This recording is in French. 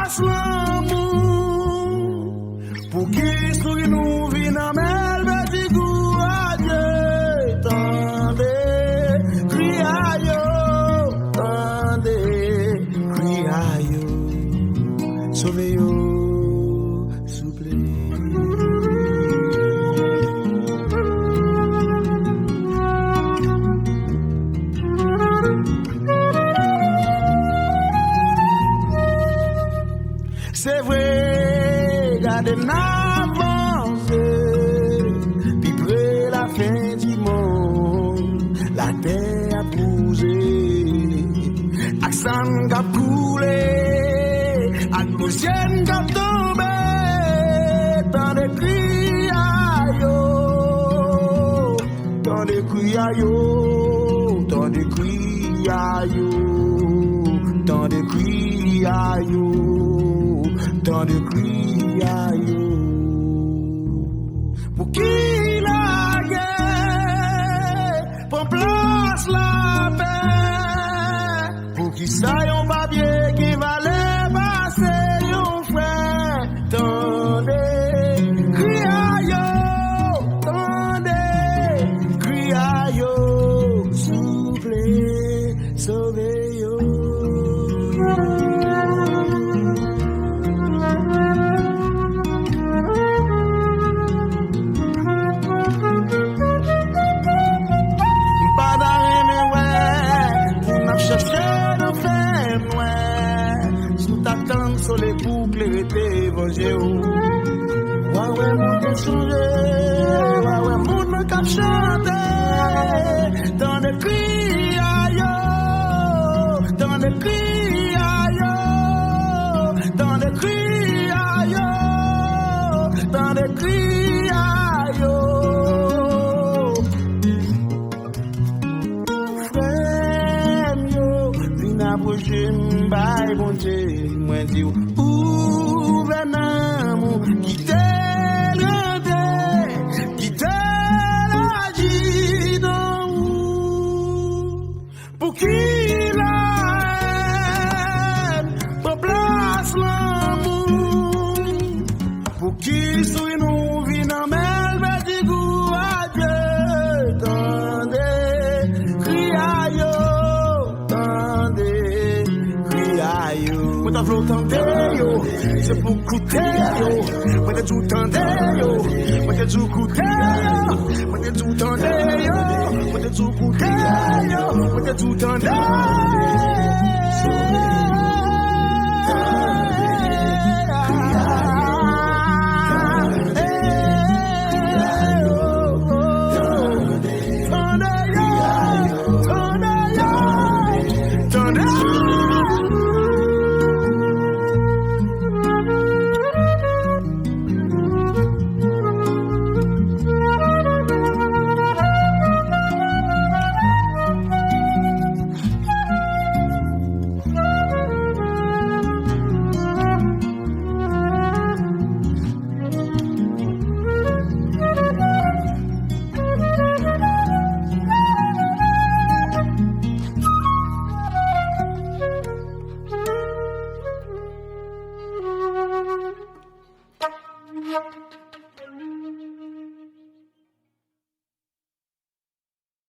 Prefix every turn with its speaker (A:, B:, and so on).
A: place l'amour pour qui sourit nous vit dans mel vertigou à Dieu tendez cri à yo tendez cri à yo sauvez yo s'il vous plaît. C'est vrai, gardez n'avancez, puis près la fin du monde, la terre a bougé, accent a coulé, à poussière a tombé, dans des cris à yo, dans des cris à yo, dans des cris à yo, dans des cris à yo. Dans de cris à yo pour qui la guerre prend place la paix pour qui ça yon papier qui va les passer yon frère tendez cri à yo tendez cri à yo soufflez sauvez yo. Sur les boucles étaient vengés. Ouais, mon Dieu changé. Ouais, mon Dieu cap chanté. Dans les cris à yo. Dans les cris à yo. Dans les cris à yo. Dans les cris à yo. Frère yo. Vin approcher m'bay bon Dieu. Moi dis ouvre l'amour qui t'est rendé qui t'est agi dans pour qui la haine pour place l'amour pour qui sourit nous vit dans mel vertigou à Dieu tendez cri à yo tendez cri à yo. Moi tendez yo, c'est pour coûter yo. Moi tout tendez yo, moi tout coûter yo. Moi tout tendez yo, moi tout coûter yo. Moi tout tendez.